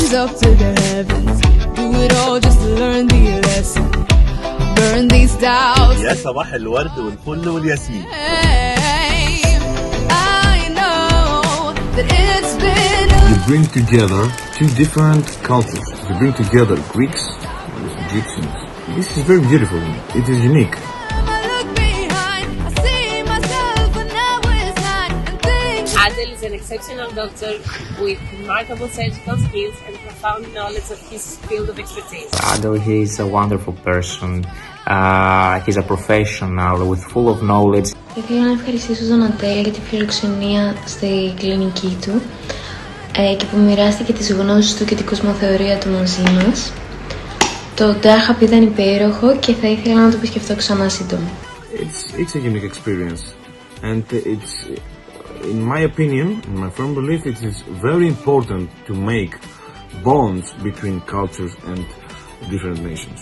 hands up to the heavens. Do it all just to learn the lesson. Burn these doubts. يا صباح الورد والفل والياسمين. I know that it's been You bring together two different cultures. You bring together Greeks and Egyptians. This is very beautiful. It is unique. Adel is an exceptional doctor with remarkable surgical skills and profound knowledge of his field of expertise. Adel, he is a wonderful person. He's a professional with full of knowledge. Ήθελα να ευχαριστήσω τον Αντέλ για τη φιλοξενία στη κλινική του και που μοιράστηκε τις γνώσεις του και την κοσμοθεωρία του μαζί μας. Το DAHAP ήταν υπέροχο και θα ήθελα να το επισκεφτώ ξανά σύντομα. It's a unique experience, and it's, in my opinion, in my firm belief, it is very important to make bonds between cultures and different nations.